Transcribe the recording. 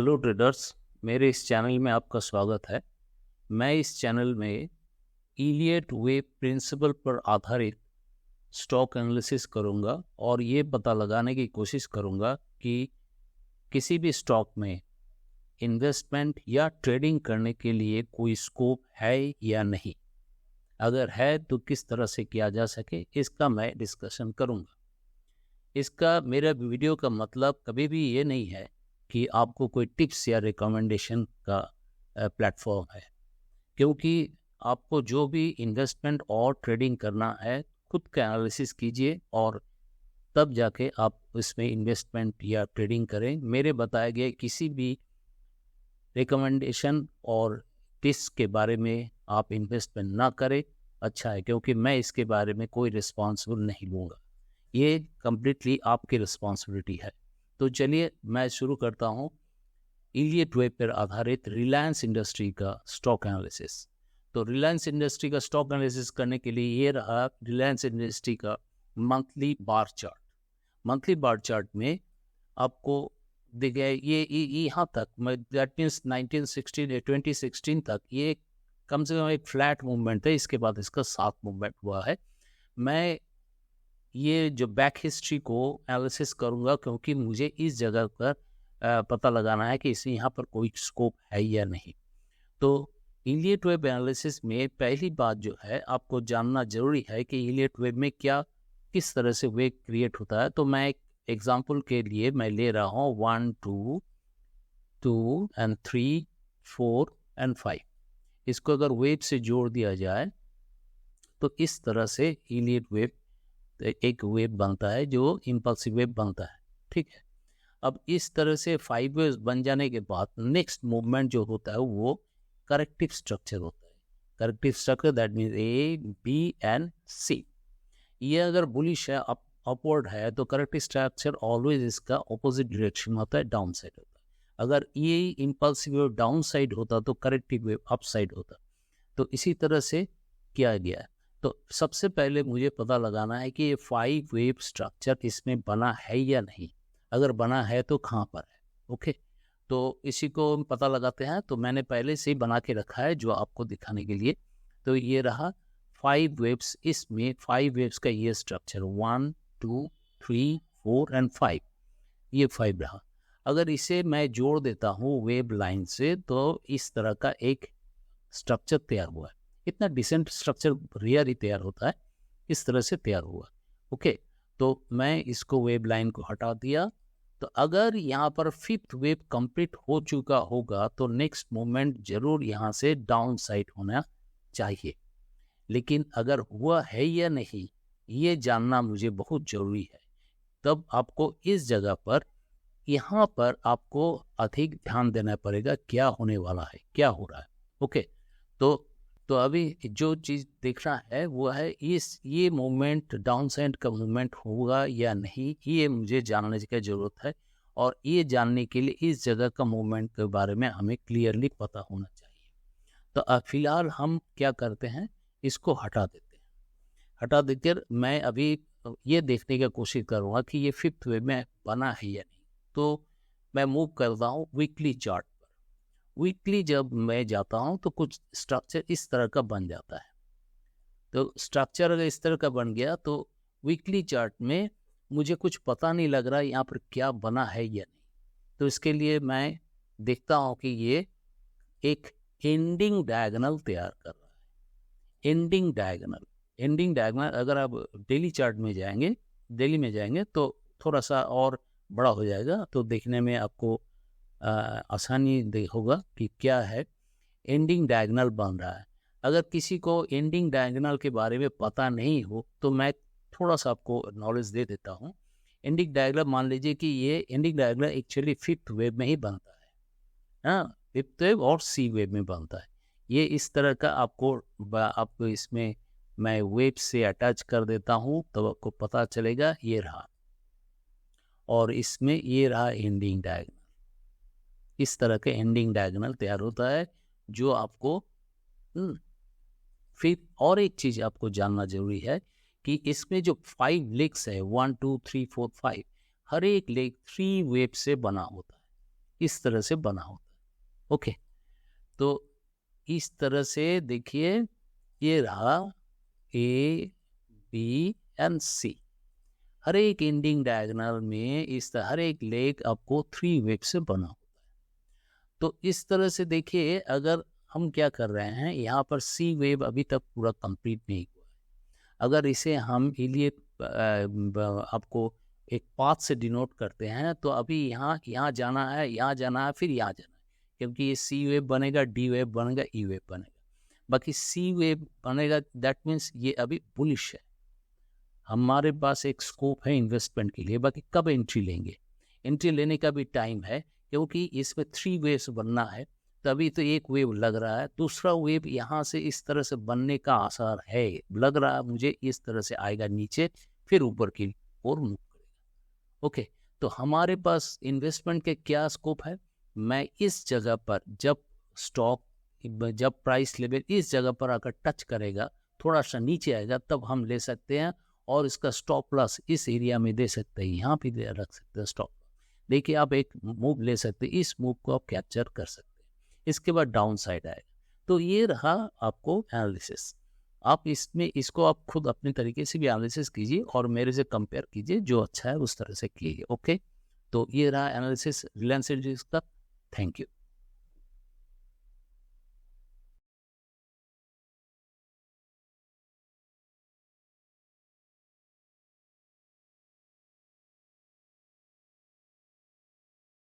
Hello traders, मेरे इस channel में आपका स्वागत है। मैं इस चैनल में इलियट वेव प्रिंसिपल पर आधारित स्टॉक एनालिसिस करूंगा और ये पता लगाने की कोशिश करूंगा कि किसी भी स्टॉक में इन्वेस्टमेंट या ट्रेडिंग करने के लिए कोई स्कोप है या नहीं। अगर है तो किस तरह से किया जा सके, इसका मैं डिस्कशन करूंगा। इसका मेरा वीडियो का मतलब कभी भी ये नहीं है कि आपको कोई टिप्स या रिकमेंडेशन का प्लेटफॉर्म है, क्योंकि आपको जो भी इन्वेस्टमेंट और ट्रेडिंग करना है खुद का एनालिसिस कीजिए और तब जाके आप इसमें इन्वेस्टमेंट या ट्रेडिंग करें। मेरे बताए गए किसी भी रिकमेंडेशन और टिप्स के बारे में आप इन्वेस्टमेंट ना करें, अच्छा है, क्योंकि मैं इसके बारे में कोई रिस्पॉन्सिबल नहीं लूँगा। ये कम्प्लीटली आपकी रिस्पॉन्सिबिलिटी है। तो चलिए मैं शुरू करता हूँ इलियट वेव पर आधारित रिलायंस इंडस्ट्री का स्टॉक एनालिसिस। तो रिलायंस इंडस्ट्री का स्टॉक एनालिसिस करने के लिए ये रहा रिलायंस इंडस्ट्री का monthly bar chart. Monthly bar chart में आपको देखिए ये यहाँ तक दैट मीन्स 2016 तक ये कम से कम एक फ्लैट मूवमेंट है। इसके बाद इसका 7 मूवमेंट हुआ है। मैं ये जो बैक हिस्ट्री को एनालिसिस करूंगा क्योंकि मुझे इस जगह पर पता लगाना है कि इसे यहाँ पर कोई स्कोप है या नहीं। तो इलियट वेव एनालिसिस में पहली बात जो है आपको जानना जरूरी है कि इलियट वेव में किस तरह से वेव क्रिएट होता है। तो मैं एक एग्जांपल के लिए मैं ले रहा हूँ 1 2 2 एंड 3 4 एंड 5। इसको अगर वेव से जोड़ दिया जाए तो इस तरह से इलियट वेव एक वेव बनता है जो इम्पल्सिव वेव बनता है। ठीक है, अब इस तरह से 5 वेव्स बन जाने के बाद नेक्स्ट मूवमेंट जो होता है वो करेक्टिव स्ट्रक्चर होता है। Corrective structure that means A B and C. ये अगर बुलिश है, अपवर्ड है, तो करेक्टिव स्ट्रक्चर ऑलवेज इसका ऑपोजिट डायरेक्शन होता है, डाउन साइड होता है। अगर ये इम्पल्सिव वेव डाउन साइड होता तो करेक्टिव वेव अप साइड होता। तो इसी तरह से किया गया है। तो सबसे पहले मुझे पता लगाना है कि ये 5 वेव स्ट्रक्चर इसमें बना है या नहीं। अगर बना है तो कहाँ पर है। ओके, तो इसी को हम पता लगाते हैं। तो मैंने पहले से ही बना के रखा है जो आपको दिखाने के लिए। तो ये रहा 5 वेव्स। इसमें 5 वेव्स का ये स्ट्रक्चर 1 2 3 4 एंड 5, ये 5 रहा। अगर इसे मैं जोड़ देता हूँ वेव लाइन से तो इस तरह का एक स्ट्रक्चर तैयार हुआ है। इतना डिसेंट स्ट्रक्चर रेयर ही तैयार होता है, इस तरह से तैयार हुआ। ओके, तो मैं इसको वेव लाइन को हटा दिया। तो अगर यहाँ पर 5th वेव कंप्लीट हो चुका होगा तो नेक्स्ट मूवमेंट जरूर यहाँ से डाउन साइड होना चाहिए। लेकिन अगर हुआ है या नहीं ये जानना मुझे बहुत जरूरी है। तब आपको इस जगह पर यहाँ पर आपको अधिक ध्यान देना पड़ेगा क्या होने वाला है, क्या हो रहा है। ओके, तो अभी जो चीज़ देखना है वो है ये मूवमेंट डाउन साइड का मूवमेंट होगा या नहीं, ये मुझे जानने की ज़रूरत है। और ये जानने के लिए इस जगह का मूवमेंट के बारे में हमें क्लियरली पता होना चाहिए। तो फिलहाल हम क्या करते हैं, इसको हटा देते हैं। हटा देकर मैं अभी ये देखने की कोशिश करूँगा कि ये 5th वेव में बना है या नहीं। तो मैं मूव करता हूँ वीकली चार्ट। वीकली जब मैं जाता हूं तो कुछ स्ट्रक्चर इस तरह का बन जाता है। तो स्ट्रक्चर अगर इस तरह का बन गया तो वीकली चार्ट में मुझे कुछ पता नहीं लग रहा यहाँ पर क्या बना है या नहीं। तो इसके लिए मैं देखता हूँ कि ये एक एंडिंग डायगोनल तैयार कर रहा है। एंडिंग डायगोनल अगर आप डेली चार्ट में जाएंगे, डेली में जाएंगे तो थोड़ा सा और बड़ा हो जाएगा, तो देखने में आपको आसानी होगा कि क्या है। एंडिंग डायगोनल बन रहा है। अगर किसी को एंडिंग डायगोनल के बारे में पता नहीं हो तो मैं थोड़ा सा आपको नॉलेज दे देता हूँ। एंडिंग डायगोनल मान लीजिए कि ये ending diagonal actually 5th wave में ही बनता है। हाँ, 5th वेव और सी वेव में बनता है। ये इस तरह का आपको इसमें मैं वेव से अटैच कर देता हूँ तो आपको पता चलेगा। ये रहा, और इसमें ये रहा एंडिंग डायगोनल। इस तरह के एंडिंग डायगोनल तैयार होता है जो आपको फिर और एक चीज आपको जानना जरूरी है कि इसमें जो 5 लेग्स है 1 2 3 4 5, हर एक लेग 3 वेव से बना होता है। इस तरह से बना होता है। ओके, तो इस तरह से देखिए, ये रहा ए बी एंड सी। हर एक एंडिंग डायगोनल में इस तरह हर एक लेग आपको 3 वेव से बना होता है। तो इस तरह से देखिए, अगर हम क्या कर रहे हैं, यहाँ पर सी वेव अभी तक पूरा कंप्लीट नहीं हुआ है। अगर इसे हम इलिए आपको एक पाथ से डिनोट करते हैं, तो अभी यहाँ जाना है, यहाँ जाना है, फिर यहाँ जाना है, क्योंकि ये सी वेव बनेगा, डी वेव बनेगा, ई वेव बनेगा। बाकी सी वेव बनेगा, दैट मीन्स ये अभी बुलिश है। हमारे पास एक स्कोप है इन्वेस्टमेंट के लिए, बाकी कब एंट्री लेंगे, एंट्री लेने का भी टाइम है, क्योंकि इसमें 3 वेव्स बनना है। तभी तो एक वेव लग रहा है, दूसरा वेव यहाँ से इस तरह से बनने का आसार है, लग रहा है मुझे इस तरह से आएगा नीचे, फिर ऊपर की ओर मूव करेगा। ओके, तो हमारे पास इन्वेस्टमेंट के क्या स्कोप है, मैं इस जगह पर जब स्टॉक जब प्राइस लेवल इस जगह पर आकर टच करेगा, थोड़ा सा नीचे आएगा, तब हम ले सकते हैं, और इसका स्टॉप लॉस इस एरिया में दे सकते हैं, यहाँ पे रख सकते हैं स्टॉप। देखिए, आप एक मूव ले सकते हैं, इस मूव को आप कैप्चर कर सकते हैं, इसके बाद डाउन साइड आएगा। तो ये रहा आपको एनालिसिस। आप इसमें इसको आप खुद अपने तरीके से भी एनालिसिस कीजिए और मेरे से कंपेयर कीजिए, जो अच्छा है उस तरह से कीजिए। ओके, तो ये रहा एनालिसिस रिलायंस इंडस्ट्रीज का। Thank you.